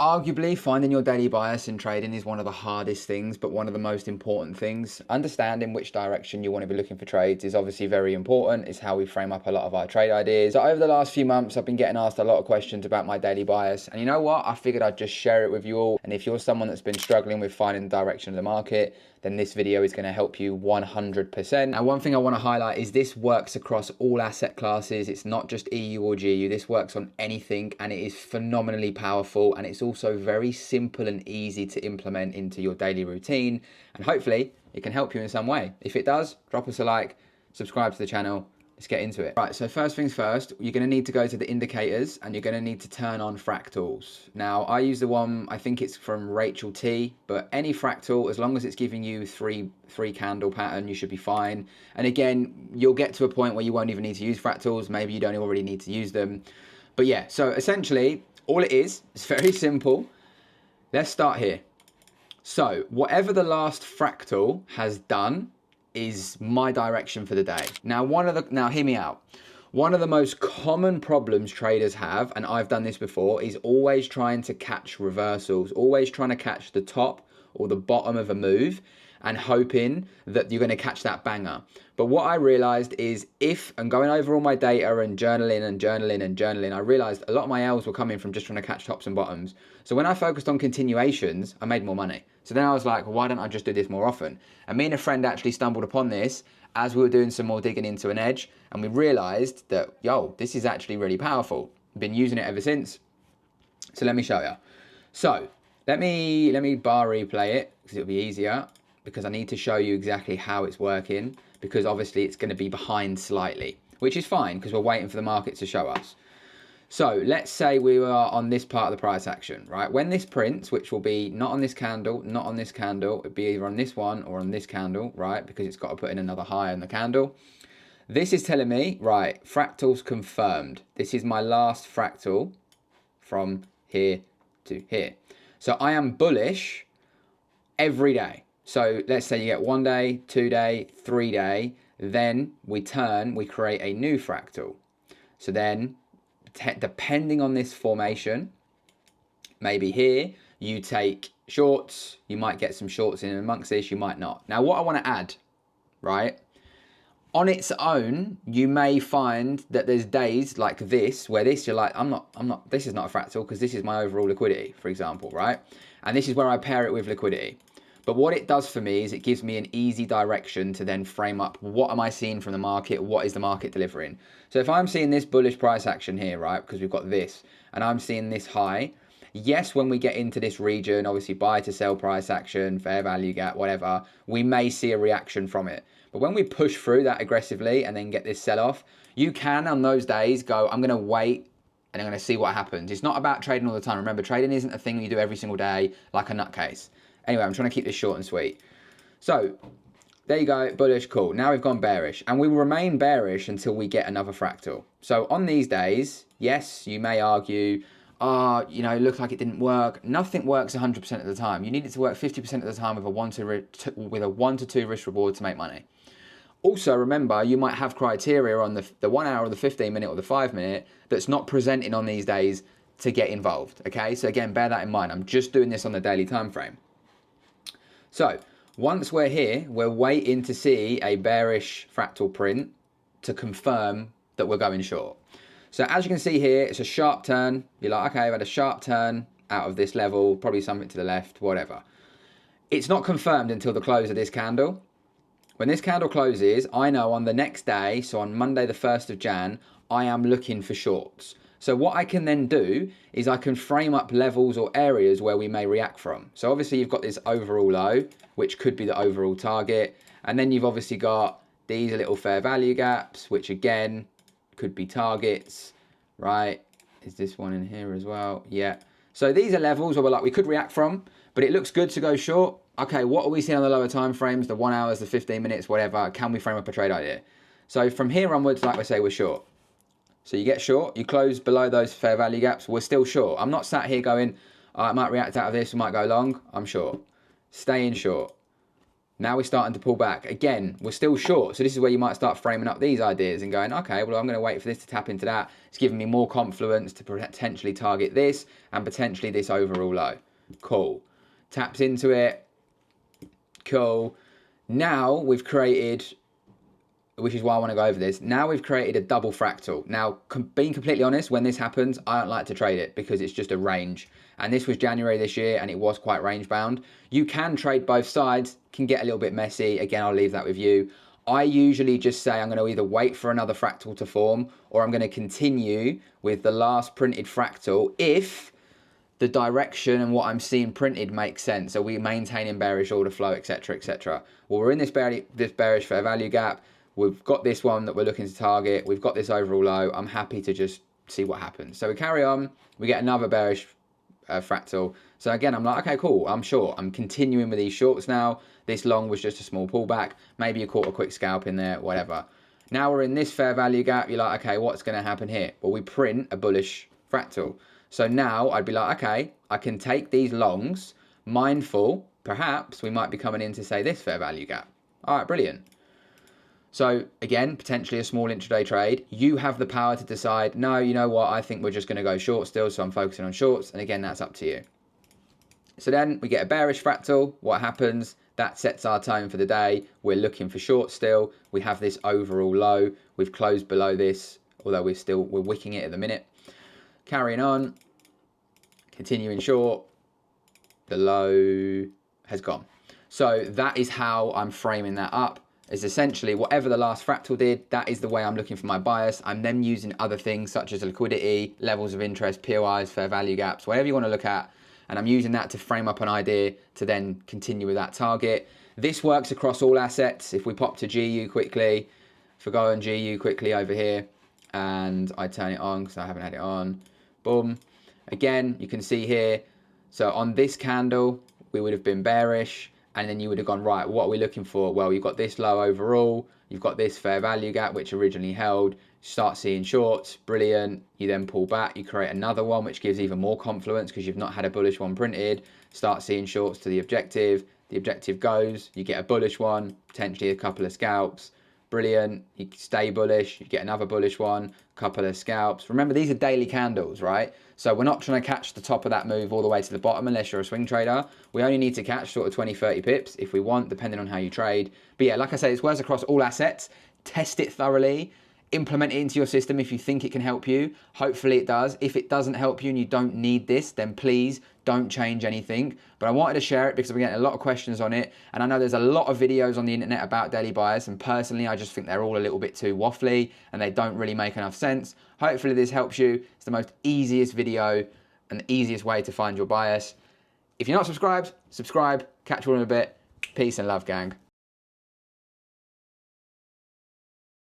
Arguably, finding your daily bias in trading is one of the hardest things, but one of the most important things. Understanding which direction you want to be looking for trades is obviously very important. It's how we frame up a lot of our trade ideas. So over the last few months, I've been getting asked a lot of questions about my daily bias. And you know what? I figured I'd just share it with you all. And if you're someone that's been struggling with finding the direction of the market, then this video is going to help you 100%. Now, one thing I want to highlight is this works across all asset classes. It's not just EU or GU. This works on anything, and it is phenomenally powerful, and it's also very simple and easy to implement into your daily routine, and hopefully it can help you in some way. If it does, drop us a like, subscribe to the channel. Let's get into it. Right, so first things first, you're going to need to go to the indicators and you're going to need to turn on fractals. Now, I use the one, I think it's from Rachel T, but any fractal, as long as it's giving you three candle pattern, you should be fine. And again, you'll get to a point where you won't even need to use fractals. Maybe you don't already need to use them. But yeah, so essentially, all it is, it's very simple. Let's start here. So whatever the last fractal has done is my direction for the day. Now, hear me out. One of the most common problems traders have, and I've done this before, is always trying to catch reversals, always trying to catch the top or the bottom of a move and hoping that you're going to catch that banger. But what I realized is and going over all my data and journaling, I realized a lot of my L's were coming from just trying to catch tops and bottoms. So when I focused on continuations, I made more money. So then I was like, well, why don't I just do this more often? And me and a friend actually stumbled upon this as we were doing some more digging into an edge, and we realized that, yo, this is actually really powerful. I've been using it ever since. So let me show you. So let me bar replay it because it'll be easier, because I need to show you exactly how it's working, because obviously it's going to be behind slightly, which is fine because we're waiting for the market to show us. So let's say we are on this part of the price action, right? When this prints, which will be not on this candle, not on this candle, it'd be either on this one or on this candle, right? Because it's got to put in another high in the candle. This is telling me, right, fractals confirmed. This is my last fractal from here to here. So I am bullish every day. So let's say you get 1 day, 2 day, 3 day, then we create a new fractal. So then, depending on this formation, maybe here you take shorts, you might get some shorts in amongst this, you might not. Now what I want to add, right, on its own, you may find that there's days like this where you're like, this is not a fractal because this is my overall liquidity, for example, right? And this is where I pair it with liquidity. But what it does for me is it gives me an easy direction to then frame up what am I seeing from the market, what is the market delivering. So if I'm seeing this bullish price action here, right, because we've got this, and I'm seeing this high, yes, when we get into this region, obviously buy to sell price action, fair value gap, whatever, we may see a reaction from it. But when we push through that aggressively and then get this sell-off, you can on those days go, I'm going to wait and I'm going to see what happens. It's not about trading all the time. Remember, trading isn't a thing you do every single day like a nutcase. Anyway, I'm trying to keep this short and sweet. So there you go, bullish, cool. Now we've gone bearish, and we will remain bearish until we get another fractal. So on these days, yes, you may argue, you know, it looked like it didn't work. Nothing works 100% of the time. You need it to work 50% of the time with a 1 to 2 risk reward to make money. Also, remember, you might have criteria on the 1 hour or the 15 minute or the 5 minute that's not presenting on these days to get involved, okay? So again, bear that in mind. I'm just doing this on the daily time frame. So once we're here, we're waiting to see a bearish fractal print to confirm that we're going short. So as you can see here, it's a sharp turn. You're like, okay, I've had a sharp turn out of this level, probably something to the left, whatever. It's not confirmed until the close of this candle. When this candle closes, I know on the next day, so on Monday the 1st of Jan, I am looking for shorts. So what I can then do is I can frame up levels or areas where we may react from. So obviously you've got this overall low, which could be the overall target. And then you've obviously got these little fair value gaps, which again, could be targets, right? Is this one in here as well? Yeah. So these are levels where we could react from, but it looks good to go short. Okay, what are we seeing on the lower time frames, the 1 hours, the 15 minutes, whatever? Can we frame up a trade idea? So from here onwards, like I say, we're short. So you get short, you close below those fair value gaps, we're still short. I'm not sat here going, I might react out of this, we might go long, I'm short. Staying short. Now we're starting to pull back. Again, we're still short. So this is where you might start framing up these ideas and going, okay, well, I'm going to wait for this to tap into that. It's giving me more confluence to potentially target this and potentially this overall low. Cool. Taps into it. Cool. Now we've created, which is why I want to go over this. Now we've created a double fractal. Now, being completely honest, when this happens, I don't like to trade it because it's just a range. And this was January this year and it was quite range bound. You can trade both sides, can get a little bit messy. Again, I'll leave that with you. I usually just say I'm going to either wait for another fractal to form or I'm going to continue with the last printed fractal if the direction and what I'm seeing printed makes sense. So we're maintaining bearish order flow, etc., etc. Well, we're in this bearish fair value gap. We've got this one that we're looking to target. We've got this overall low. I'm happy to just see what happens. So we carry on. We get another bearish fractal. So again, I'm like, okay, cool. I'm short. I'm continuing with these shorts now. This long was just a small pullback. Maybe you caught a quick scalp in there, whatever. Now we're in this fair value gap. You're like, okay, what's going to happen here? Well, we print a bullish fractal. So now I'd be like, okay, I can take these longs, mindful, perhaps we might be coming in to say this fair value gap. All right, brilliant. So again, potentially a small intraday trade. You have the power to decide, no, you know what, I think we're just going to go short still, so I'm focusing on shorts. And again, that's up to you. So then we get a bearish fractal. What happens? That sets our tone for the day. We're looking for short still. We have this overall low. We've closed below this, although we're wicking it at the minute. Carrying on, continuing short, the low has gone. So that is how I'm framing that up. Is essentially whatever the last fractal did, that is the way I'm looking for my bias. I'm then using other things such as liquidity, levels of interest, POIs, fair value gaps, whatever you want to look at. And I'm using that to frame up an idea to then continue with that target. This works across all assets. If we pop to GU quickly, if we go on GU quickly over here and I turn it on because I haven't had it on, boom. Again, you can see here, so on this candle, we would have been bearish. And then you would have gone, right, what are we looking for? Well, you've got this low overall. You've got this fair value gap, which originally held. Start seeing shorts, brilliant. You then pull back. You create another one, which gives even more confluence because you've not had a bullish one printed. Start seeing shorts to the objective. The objective goes. You get a bullish one, potentially a couple of scalps. Brilliant. You stay bullish. You get another bullish one, couple of scalps. Remember, these are daily candles, right? So we're not trying to catch the top of that move all the way to the bottom unless you're a swing trader. We only need to catch sort of 20, 30 pips if we want, depending on how you trade. But yeah, like I say, this works across all assets. Test it thoroughly. Implement it into your system if you think it can help you. Hopefully it does. If it doesn't help you and you don't need this, then please don't change anything. But I wanted to share it because I'm getting a lot of questions on it. And I know there's a lot of videos on the internet about daily bias. And personally, I just think they're all a little bit too waffly and they don't really make enough sense. Hopefully this helps you. It's the most easiest video and the easiest way to find your bias. If you're not subscribed, subscribe. Catch you all in a bit. Peace and love, gang.